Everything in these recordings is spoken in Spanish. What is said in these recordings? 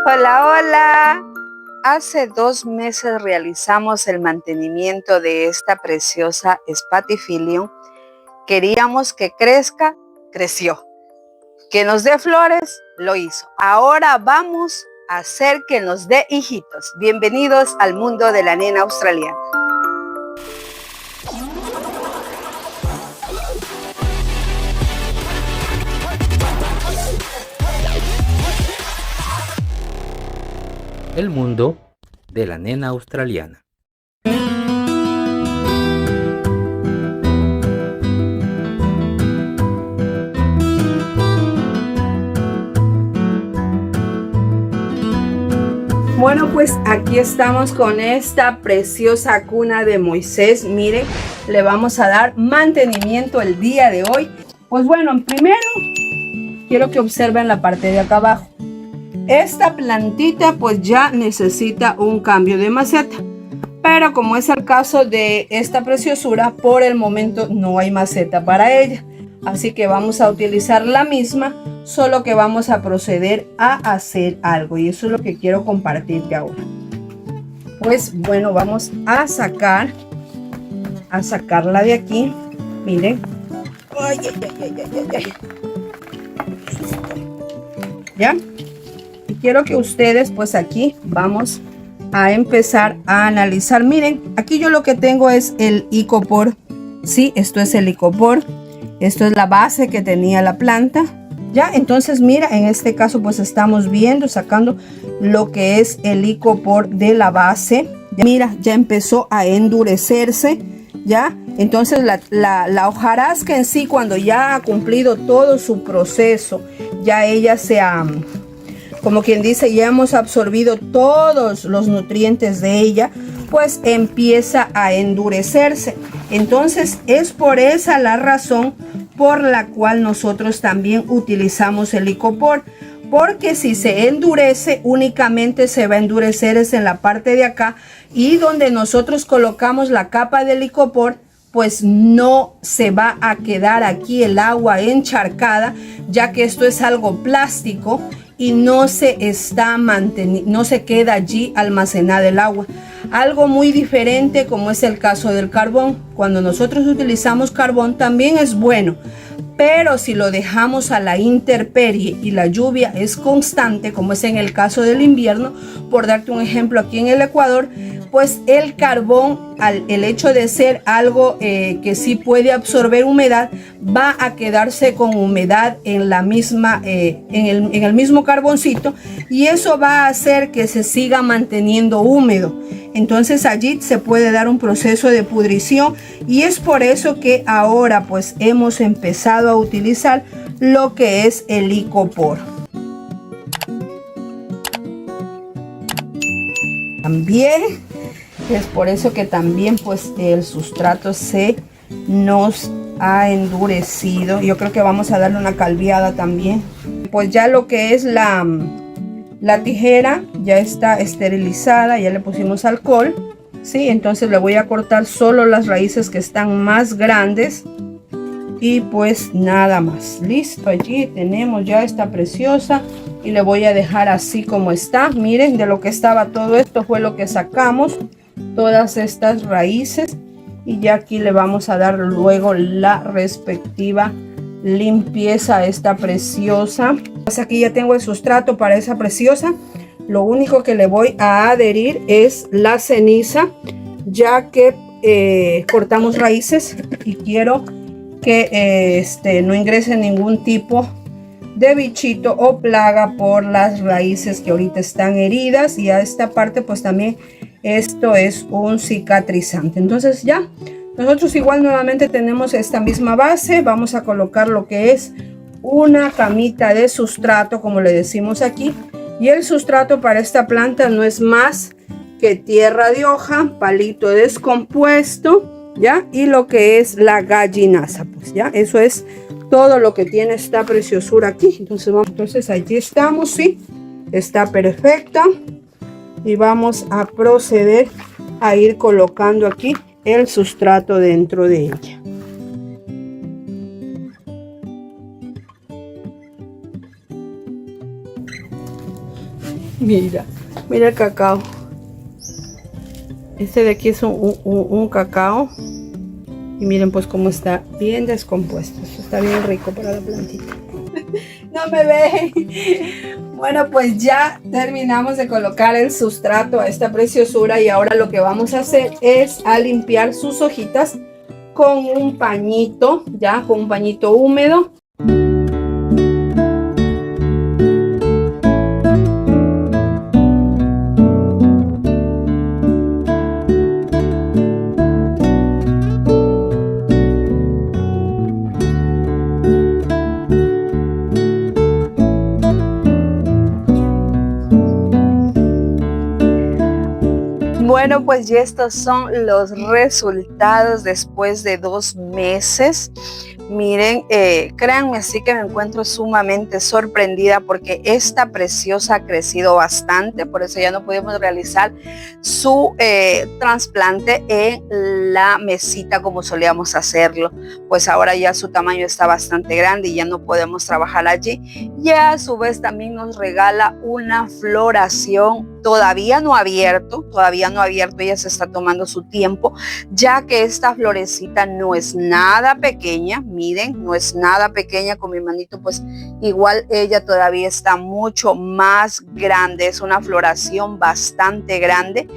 Hola, hola. Hace 2 meses realizamos el mantenimiento de esta preciosa Spathiphyllum. Queríamos que crezca, creció. Que nos dé flores, lo hizo. Ahora vamos a hacer que nos dé hijitos. Bienvenidos al mundo de la nena australiana. El mundo de la nena australiana. Bueno, pues aquí estamos con esta preciosa cuna de Moisés. Miren, le vamos a dar mantenimiento el día de hoy. Pues bueno, primero quiero que observen la parte de acá abajo. Esta plantita pues ya necesita un cambio de maceta, pero como es el caso de esta preciosura, por el momento no hay maceta para ella, así que vamos a utilizar la misma, solo que vamos a proceder a hacer algo, y eso es lo que quiero compartirte ahora. Pues bueno, vamos a sacarla de aquí. Miren, ay, ay, ay, ay, ay, ay. ¿Ya? Quiero que ustedes pues aquí vamos a empezar a analizar. Miren, aquí yo lo que tengo es el icopor. Sí, esto es el icopor. Esto es la base que tenía la planta. Ya, entonces mira, en este caso pues estamos viendo, sacando lo que es el icopor de la base. Ya, mira, ya empezó a endurecerse. Ya, entonces la hojarasca en sí, cuando ya ha cumplido todo su proceso, ya ella se ha... como quien dice, ya hemos absorbido todos los nutrientes de ella, pues empieza a endurecerse. Entonces es por esa la razón por la cual nosotros también utilizamos el icopor, porque si se endurece, únicamente se va a endurecer es en la parte de acá, y donde nosotros colocamos la capa del icopor, pues no se va a quedar aquí el agua encharcada, ya que esto es algo plástico y no se está manteniendo, no se queda allí almacenada el agua. Algo muy diferente como es el caso del carbón. Cuando nosotros utilizamos carbón también es bueno, pero si lo dejamos a la intemperie y la lluvia es constante, como es en el caso del invierno, por darte un ejemplo aquí en el Ecuador, pues el carbón, el hecho de ser algo que sí puede absorber humedad, va a quedarse con humedad en la misma, en el mismo carboncito, y eso va a hacer que se siga manteniendo húmedo. Entonces allí se puede dar un proceso de pudrición, y es por eso que ahora pues hemos empezado a utilizar lo que es el icopor. También es por eso que también pues el sustrato se nos ha endurecido. Yo creo que vamos a darle una calviada también. Pues ya lo que es la tijera ya está esterilizada, ya le pusimos alcohol, ¿sí? Entonces le voy a cortar solo las raíces que están más grandes, y pues nada más. Listo, allí tenemos ya esta preciosa, y le voy a dejar así como está. Miren, de lo que estaba todo esto fue lo que sacamos, todas estas raíces, y ya aquí le vamos a dar luego la respectiva limpieza a esta preciosa. Pues aquí ya tengo el sustrato para esa preciosa. Lo único que le voy a adherir es la ceniza, ya que cortamos raíces y quiero que no ingrese ningún tipo de bichito o plaga por las raíces que ahorita están heridas, y a esta parte pues también esto es un cicatrizante. Entonces ya nosotros igual nuevamente tenemos esta misma base. Vamos a colocar lo que es una camita de sustrato, como le decimos aquí, y el sustrato para esta planta no es más que tierra de hoja, palito descompuesto, ya, y lo que es la gallinaza. Pues ya eso es todo lo que tiene esta preciosura aquí. Entonces allí estamos, sí, está perfecta, y vamos a proceder a ir colocando aquí el sustrato dentro de ella. Mira, mira el cacao. Este de aquí es un cacao. Y miren pues cómo está bien descompuesto. Esto está bien rico para la plantita. No me ven. Bueno, pues ya terminamos de colocar el sustrato a esta preciosura. Y ahora lo que vamos a hacer es a limpiar sus hojitas con un pañito. Ya, con un pañito húmedo. Bueno, pues ya estos son los resultados después de 2 meses. Miren, créanme, así que me encuentro sumamente sorprendida porque esta preciosa ha crecido bastante, por eso ya no pudimos realizar su trasplante en la mesita como solíamos hacerlo, pues ahora ya su tamaño está bastante grande y ya no podemos trabajar allí. Y a su vez también nos regala una floración todavía no abierto, ella se está tomando su tiempo, ya que esta florecita no es nada pequeña, miren, no es nada pequeña, con mi manito pues igual ella todavía está mucho más grande, es una floración bastante grande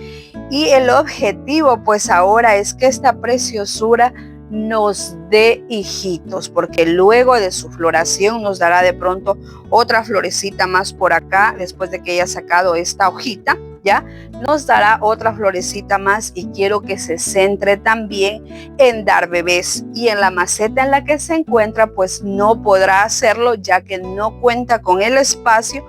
y el objetivo pues ahora es que esta preciosura nos dé hijitos, porque luego de su floración nos dará de pronto otra florecita más por acá, después de que haya sacado esta hojita, ya nos dará otra florecita más y quiero que se centre también en dar bebés, y en la maceta en la que se encuentra pues no podrá hacerlo ya que no cuenta con el espacio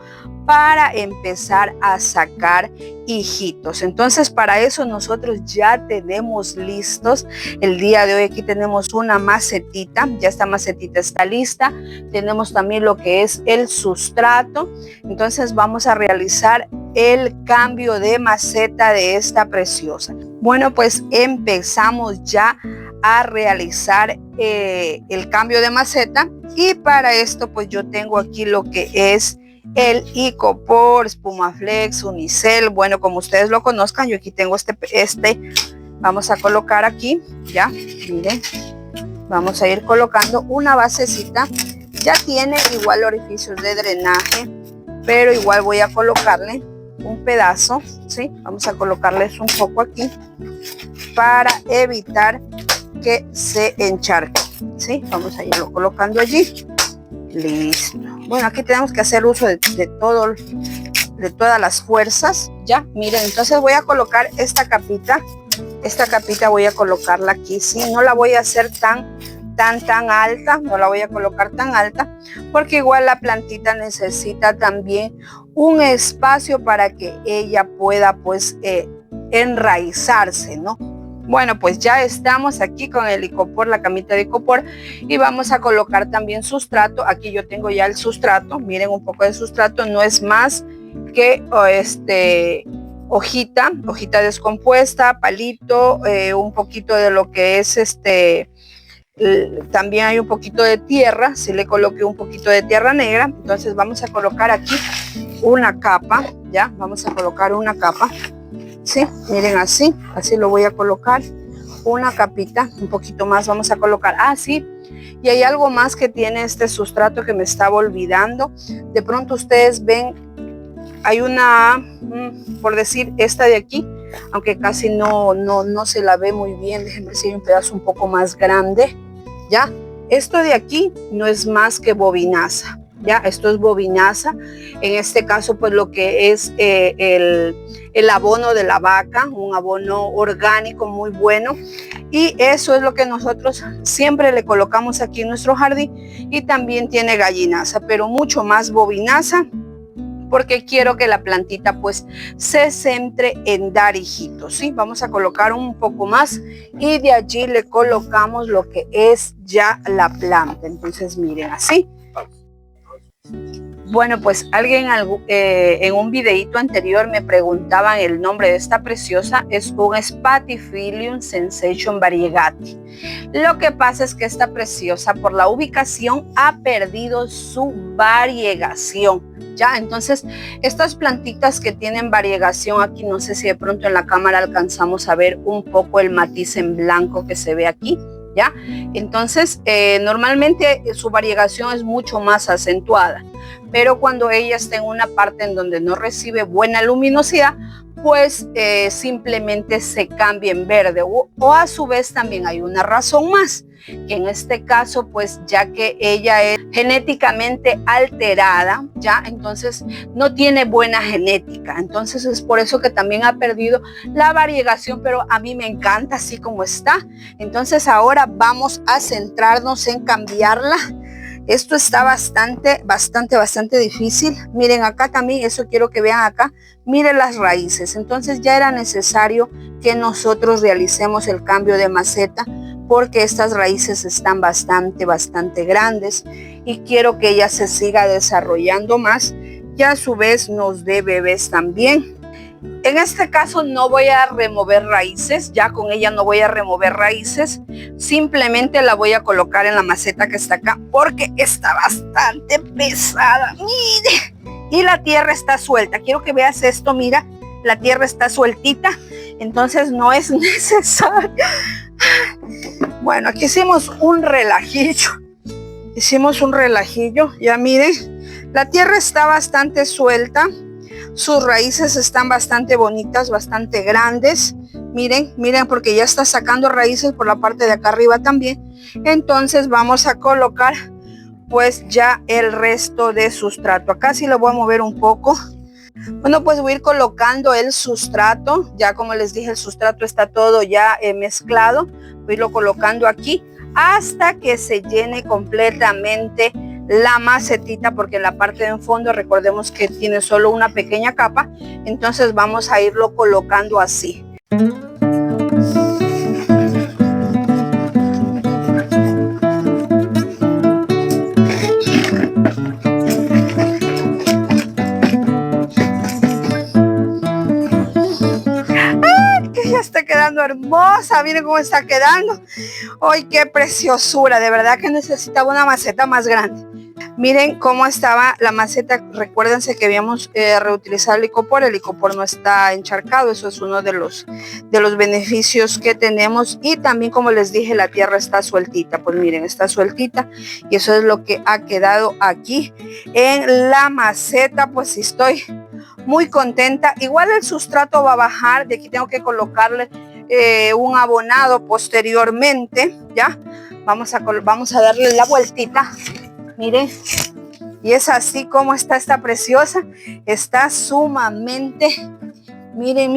para empezar a sacar hijitos. Entonces para eso nosotros ya tenemos listos, el día de hoy aquí tenemos una macetita, ya esta macetita está lista, tenemos también lo que es el sustrato, entonces vamos a realizar el cambio de maceta de esta preciosa. Bueno, pues empezamos ya a realizar el cambio de maceta y para esto pues yo tengo aquí lo que es el Icopor, Spumaflex, Unicel, bueno, como ustedes lo conozcan, yo aquí tengo este vamos a colocar aquí, ya, miren, vamos a ir colocando una basecita, ya tiene igual orificios de drenaje, pero igual voy a colocarle un pedazo, ¿sí? Vamos a colocarles un poco aquí para evitar que se encharque, ¿sí? Vamos a irlo colocando allí. Listo. Bueno, aquí tenemos que hacer uso de todas las fuerzas, ya, miren, entonces voy a colocar esta capita voy a colocarla aquí, sí, no la voy a hacer tan alta, no la voy a colocar tan alta, porque igual la plantita necesita también un espacio para que ella pueda pues enraizarse, ¿no? Bueno, pues ya estamos aquí con el Icopor, la camita de Icopor, y vamos a colocar también sustrato. Aquí yo tengo ya el sustrato, miren, un poco de sustrato, no es más que hojita descompuesta, palito, un poquito de lo que es también hay un poquito de tierra, si le coloqué un poquito de tierra negra, entonces vamos a colocar aquí una capa, ya, vamos a colocar una capa. Sí, miren, así lo voy a colocar, una capita, un poquito más vamos a colocar, sí, y hay algo más que tiene este sustrato que me estaba olvidando, de pronto ustedes ven, hay una, por decir, esta de aquí, aunque casi no se la ve muy bien, déjenme decir, un pedazo un poco más grande, ya, esto de aquí no es más que bobinaza, ya, esto es bobinaza, en este caso pues lo que es el abono de la vaca, un abono orgánico muy bueno, y eso es lo que nosotros siempre le colocamos aquí en nuestro jardín, y también tiene gallinaza, pero mucho más bobinaza, porque quiero que la plantita pues se centre en dar hijitos, ¿sí? Vamos a colocar un poco más y de allí le colocamos lo que es ya la planta, entonces miren, así. Bueno, pues alguien en un videito anterior me preguntaban el nombre de esta preciosa, es un Spathiphyllum Sensation Variegati. Lo que pasa es que esta preciosa por la ubicación ha perdido su variegación. Ya, entonces estas plantitas que tienen variegación aquí, no sé si de pronto en la cámara alcanzamos a ver un poco el matiz en blanco que se ve aquí, ¿ya? Entonces, normalmente su variegación es mucho más acentuada, pero cuando ella está en una parte en donde no recibe buena luminosidad, pues simplemente se cambia en verde, o a su vez también hay una razón más, que en este caso pues ya que ella es genéticamente alterada, ya entonces no tiene buena genética, entonces es por eso que también ha perdido la variegación, pero a mí me encanta así como está. Entonces ahora vamos a centrarnos en cambiarla. Esto está bastante difícil. Miren acá también, eso quiero que vean acá. Miren las raíces. Entonces ya era necesario que nosotros realicemos el cambio de maceta porque estas raíces están bastante grandes y quiero que ella se siga desarrollando más y a su vez nos dé bebés también. En este caso no voy a remover raíces, ya con ella no voy a remover raíces, simplemente la voy a colocar en la maceta que está acá porque está bastante pesada, mire, y la tierra está suelta. Quiero que veas esto, mira, la tierra está sueltita, entonces no es necesario. Bueno, aquí hicimos un relajillo, ya miren, la tierra está bastante suelta. Sus raíces están bastante bonitas, bastante grandes. Miren, porque ya está sacando raíces por la parte de acá arriba también. Entonces vamos a colocar pues ya el resto de sustrato. Acá sí lo voy a mover un poco. Bueno, pues voy a ir colocando el sustrato. Ya como les dije, el sustrato está todo ya mezclado. Voy a irlo colocando aquí hasta que se llene completamente la macetita, porque en la parte de fondo recordemos que tiene solo una pequeña capa, entonces vamos a irlo colocando así. ¡Ay, que ya está quedando hermosa! Miren cómo está quedando. ¡Ay, qué preciosura! De verdad que necesitaba una maceta más grande. Miren cómo estaba la maceta. Recuérdense que habíamos reutilizado el icopor. El icopor no está encharcado. Eso es uno de los beneficios que tenemos. Y también, como les dije, la tierra está sueltita. Pues miren, está sueltita. Y eso es lo que ha quedado aquí en la maceta. Pues estoy muy contenta. Igual el sustrato va a bajar. De aquí tengo que colocarle un abonado posteriormente. Ya vamos a darle la vueltita. Miren, y es así como está esta preciosa. Está sumamente, miren,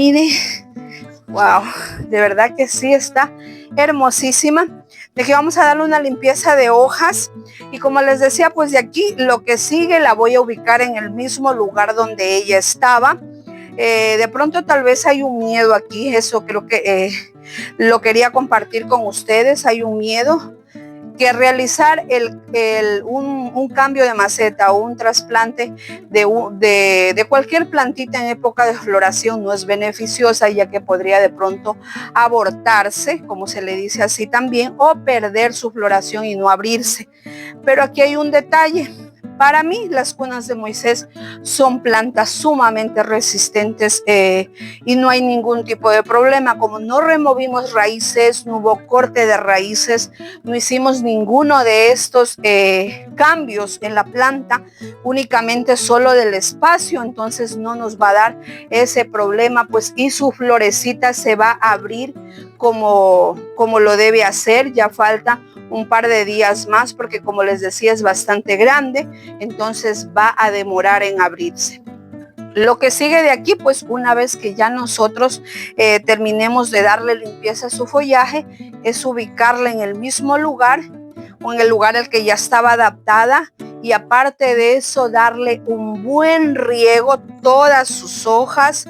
wow, de verdad que sí está hermosísima. De aquí vamos a darle una limpieza de hojas y como les decía, pues de aquí lo que sigue la voy a ubicar en el mismo lugar donde ella estaba. De pronto tal vez hay un miedo aquí, eso creo que lo quería compartir con ustedes. Hay un miedo que realizar un cambio de maceta o un trasplante de cualquier plantita en época de floración no es beneficiosa, ya que podría de pronto abortarse, como se le dice así también, o perder su floración y no abrirse. Pero aquí hay un detalle. Para mí, las cunas de Moisés son plantas sumamente resistentes y no hay ningún tipo de problema. Como no removimos raíces, no hubo corte de raíces, no hicimos ninguno de estos cambios en la planta, únicamente solo del espacio, entonces no nos va a dar ese problema, pues, y su florecita se va a abrir como lo debe hacer. Ya falta un par de días más porque, como les decía, es bastante grande, entonces va a demorar en abrirse. Lo que sigue de aquí, pues una vez que ya nosotros terminemos de darle limpieza a su follaje, es ubicarla en el mismo lugar o en el lugar al que ya estaba adaptada, y aparte de eso darle un buen riego, todas sus hojas,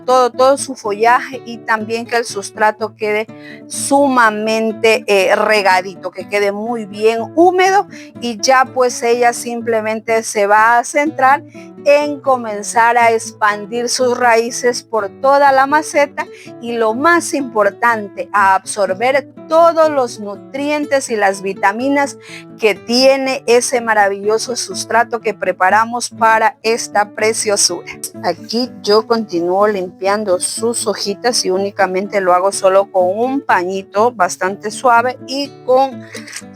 todo su follaje y también que el sustrato quede sumamente regadito, que quede muy bien húmedo y ya pues ella simplemente se va a centrar en comenzar a expandir sus raíces por toda la maceta y lo más importante, a absorber todos los nutrientes y las vitaminas que tiene ese maravilloso sustrato que preparamos para esta preciosura. Aquí yo continúo limpiando sus hojitas y únicamente lo hago solo con un pañito bastante suave y con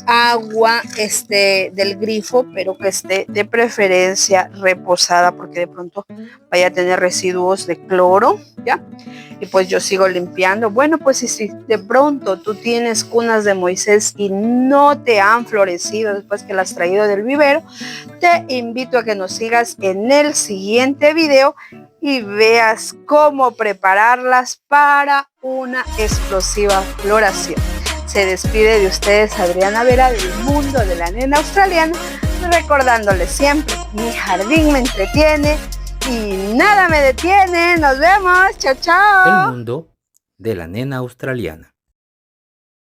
agua del grifo, pero que esté de preferencia reposada porque de pronto vaya a tener residuos de cloro, ¿ya? Y pues yo sigo limpiando. Bueno, pues si de pronto tú tienes cunas de Moisés y no te han florecido después que las has traído del vivero, te invito a que nos sigas en el siguiente video y veas cómo prepararlas para una explosiva floración. Se despide de ustedes Adriana Vera del mundo de la nena australiana, recordándoles siempre, mi jardín me entretiene y nada me detiene. Nos vemos, chao, chao. El mundo de la nena australiana.